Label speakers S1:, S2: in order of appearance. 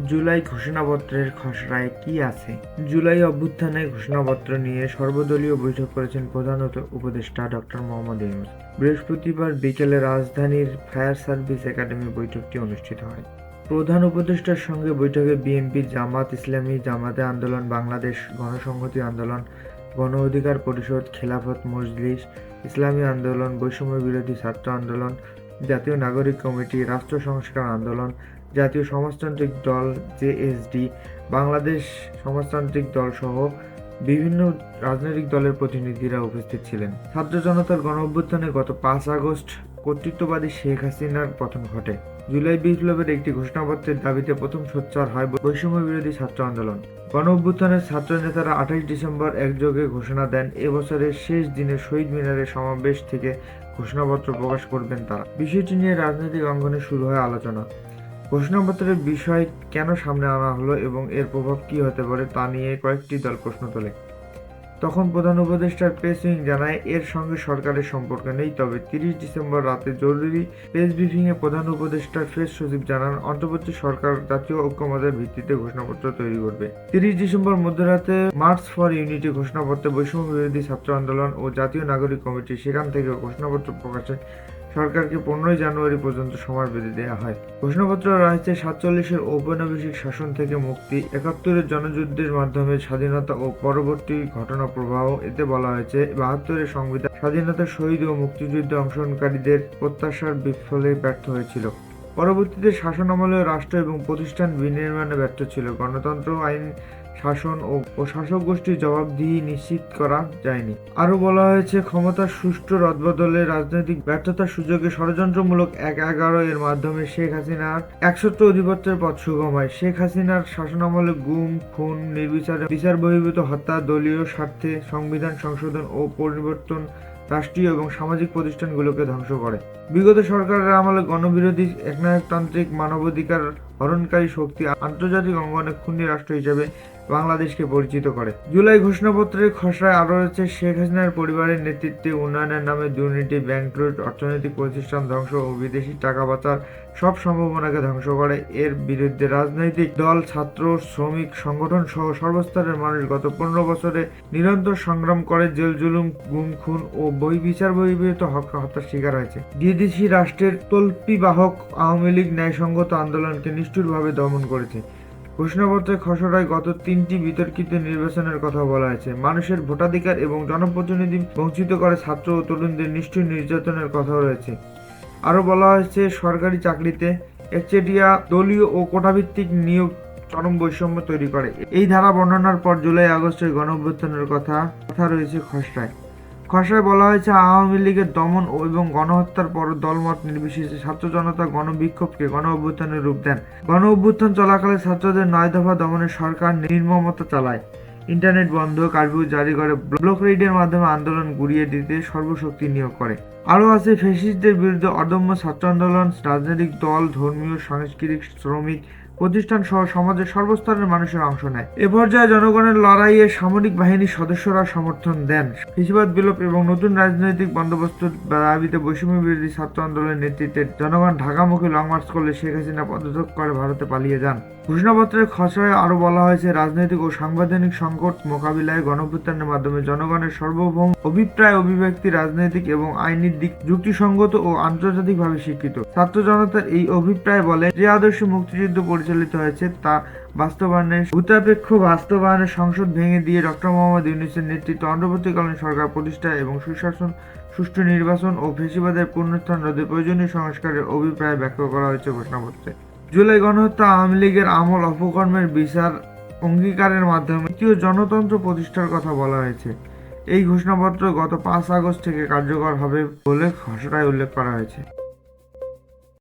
S1: জুলাই ঘোষণাপত্রের খসড়ায় কি আছে? জুলাই অভ্যুত্থানে ঘোষণাপত্র নিয়ে সর্বদলীয় বৈঠক করেছেন প্রধান উপদেষ্টা ডক্টর মোহাম্মদ ইউনূস। বৃহস্পতিবার বিকেলে রাজধানীর ফায়ার সার্ভিস একাডেমি বৈঠকটি অনুষ্ঠিত হয়। প্রধান উপদেষ্টার সঙ্গে বৈঠকে বিএনপি, জামাত ইসলামী, জামাতে আন্দোলন বাংলাদেশ, গণসংহতি আন্দোলন, গণ অধিকার পরিষদ, খেলাফত মজলিস, ইসলামী আন্দোলন, বৈষম্য বিরোধী ছাত্র আন্দোলন, জাতীয় নাগরিক কমিটি, রাষ্ট্র সংস্কার আন্দোলন, জাতীয় সমাজতান্ত্রিক দল জেএসডি, বাংলাদেশ সমাজতান্ত্রিক দল সহ বিভিন্ন রাজনৈতিক দলের প্রতিনিধিরা উপস্থিত ছিলেন। ছাত্র জনতার গণঅভ্যুত্থানে গত ৫ আগস্ট কর্তৃত্ববাদী শেখ হাসিনার পতন ঘটে। জুলাই বিপ্লবের একটি ঘোষণাপত্রের দাবিতে প্রথম সোচ্চার হয় বৈষম্য বিরোধী ছাত্র আন্দোলন। গণঅভ্যুত্থানের ছাত্র নেতারা ২৮ ডিসেম্বর একযোগে ঘোষণা দেন এবছরের শেষ দিনে শহীদ মিনারে সমাবেশ থেকে ঘোষণাপত্র প্রকাশ করবেন তারা। বিষয়টি নিয়ে রাজনৈতিক অঙ্গনে শুরু হয় আলোচনা। ঘোষণাপত্রের বিষয় কেন সামনে আনা হলো এবং এর প্রভাব কি হতে পারে তা নিয়ে কয়েকটি দল প্রশ্ন তোলে। তখন প্রধান উপদেষ্টার প্রেস উইং জানায় এর সঙ্গে সরকারের সম্পর্ক নেই। তবে ৩০ ডিসেম্বর রাতে জরুরি প্রেস ব্রিফিংয়ে প্রধান উপদেষ্টার প্রেস সচিব জানান অন্তর্বর্তী সরকার জাতীয় ঐক্যমতের ভিত্তিতে ঘোষণাপত্র তৈরি করবে। ৩০ ডিসেম্বর মধ্যরাতে মার্চ ফর ইউনিটি ঘোষণাপত্রে বৈষম্য বিরোধী ছাত্র আন্দোলন ও জাতীয় নাগরিক কমিটি সেখান থেকে ঘোষণাপত্র প্রকাশে সরকারকে ১৫ জানুয়ারি পর্যন্ত সময় বেঁধে দেওয়া হয়। ঘোষণাপত্র রয়েছে ৪৭-এর ঔপনিবেশিক শাসন থেকে মুক্তি, ৭১-এর জনযুদ্ধের মাধ্যমে স্বাধীনতা ও পরবর্তী ঘটনা প্রবাহ। এতে বলা হয়েছে ৭২-এর সংবিধান স্বাধীনতার শহীদ ও মুক্তিযুদ্ধে অংশগ্রহণকারীদের প্রত্যাশার বিফলে ব্যর্থ হয়েছিল। পরবর্তীতে শাসন আমলে রাষ্ট্র এবং প্রতিষ্ঠান বিনির্মাণে ব্যর্থ ছিল। গণতন্ত্র, আইন শাসন ও শাসক গোষ্ঠীর জবাবদিহি নিশ্চিত করা যায়নি। আরও বলা হয়েছে ক্ষমতার সুষ্ঠু রদবদলে রাজনৈতিক ব্যর্থতার সুযোগে ষড়যন্ত্রমূলক ১/১১ এর মাধ্যমে শেখ হাসিনার একচ্ছত্র আধিপত্যের পথ সুগম হয়। শেখ হাসিনার শাসনামলে গুম, খুন, নির্বিচারে বিচার বহির্ভূত হত্যা, দলীয় স্বার্থে সংবিধান সংশোধন ও পরিবর্তন রাষ্ট্রীয় এবং সামাজিক প্রতিষ্ঠানগুলোকে ধ্বংস করে। বিগত সরকারের আমলে গণবিরোধী একনায়কতান্ত্রিক মানবাধিকার হরণকারী শক্তি আন্তর্জাতিক অঙ্গনে খুনি রাষ্ট্র হিসেবে বাংলাদেশকে পরিচিত করে। জুলাই ঘোষণাপত্রের খসড়ায় আরও রয়েছে শেখ হাসিনার পরিবারের নেতৃত্বে উন্নয়নের নামে দুর্নীতি, ব্যাংক লুট, অর্থনৈতিক প্রতিষ্ঠান ধ্বংস ও বিদেশি টাকা পাচার সব সম্ভাবনাকে ধ্বংস করে। এর বিরুদ্ধে রাজনৈতিক দল, ছাত্র, শ্রমিক সংগঠন সহ সর্বস্তরের মানুষ গত ১৫ বছরে নিরন্তর সংগ্রাম করে জেল জুলুম, গুম, খুন ও বিচার বহির্ভূত হত্যার শিকার হয়েছে। বিদেশি রাষ্ট্রের তল্পিবাহক আওয়ামী লীগ ন্যায়সঙ্গত আন্দোলনকে নিষ্ঠুরভাবে দমন করেছে। ঘোষণাপত্রের খসড়ায় গত ৩টি বিতর্কিত নির্বাচনের কথা বলা হয়েছে। মানুষের ভোটাধিকার এবং জনপ্রতিনিধি বঞ্চিত করে ছাত্র ও তরুণদের নিষ্ঠুর নির্যাতনের কথাও রয়েছে। আরও বলা হয়েছে সরকারি চাকরিতে একচেটিয়া দলীয় ও কোটাভিত্তিক নিয়োগ চরম বৈষম্য তৈরি করে। এই ধারা বর্ণনার পর জুলাই আগস্টের গণঅভ্যুত্থানের কথা রয়েছে খসড়ায়। খসড়ায় বলা হয়েছে আওয়ামী লীগের দমন এবং গণহত্যার পর দলমত নির্বিশেষে ছাত্র জনতা গণবিক্ষোভকে গণঅভ্যুত্থানের রূপ দেন। গণঅভ্যুত্থান চলাকালে ছাত্রদের ৯ দফা দমনে সরকার নির্মমতা চালায়। ইন্টারনেট বন্ধ, কারফিউ জারি করে, ব্লক রেইডের মাধ্যমে আন্দোলন গুড়িয়ে দিতে সর্বশক্তি নিয়োগ করে। আরও আছে ফ্যাসিস্টদের বিরুদ্ধে অদম্য ছাত্র আন্দোলন, রাজনৈতিক দল, ধর্মীয়, সাংস্কৃতিক, শ্রমিক প্রতিষ্ঠান সহ সমাজের সর্বস্তরের মানুষের অংশ নেয়। এ পর্যায়ে জনগণের লড়াইয়ে সামরিক বাহিনীর সদস্যরা সমর্থন দেন। ফ্যাসিবাদ বিলোপ এবং নতুন রাজনৈতিক বন্দোবস্তের দাবিতে বৈষম্য বিরোধী ছাত্র আন্দোলনের নেতৃত্বে জনগণ ঢাকামুখী লং মার্চ করলে শেখ হাসিনা পদত্যাগ করে ভারতে পালিয়ে যান। ঘোষণাপত্রের খসড়ায় আরও বলা হয়েছে রাজনৈতিক ও সাংবিধানিক সংকট মোকাবিলায় গণঅভ্যুত্থানের মাধ্যমে জনগণের সার্বভৌম অভিপ্রায় অভিব্যক্তি রাজনৈতিক এবং আইনি দিক যুক্তিসঙ্গত ও আন্তর্জাতিকভাবে স্বীকৃত। ছাত্র জনতার এই অভিপ্রায় বলে যে আদর্শে মুক্তিযুদ্ধ পরিচালিত হয়েছে তা বাস্তবায়নের বাস্তবায়নের সংসদ ভেঙে দিয়ে ডক্টর মোহাম্মদ ইউনূসের নেতৃত্বে অন্তর্বর্তীকালীন সরকার প্রতিষ্ঠা এবং সুশাসন, সুষ্ঠু নির্বাচন ও ফ্যাসিবাদের পুনরুত্থান রোধে প্রয়োজনীয় সংস্কারের অভিপ্রায় ব্যাখ্যা করা হয়েছে ঘোষণাপত্রে। জুলাই গণহত্যা আওয়ামী লীগের আমল অপকর্মের বিচার অঙ্গীকারের মাধ্যমে তৃতীয় জনতন্ত্র প্রতিষ্ঠার কথা বলা হয়েছে। এই ঘোষণাপত্র গত ৫ আগস্ট থেকে কার্যকর হবে বলে খসড়ায় উল্লেখ করা হয়েছে।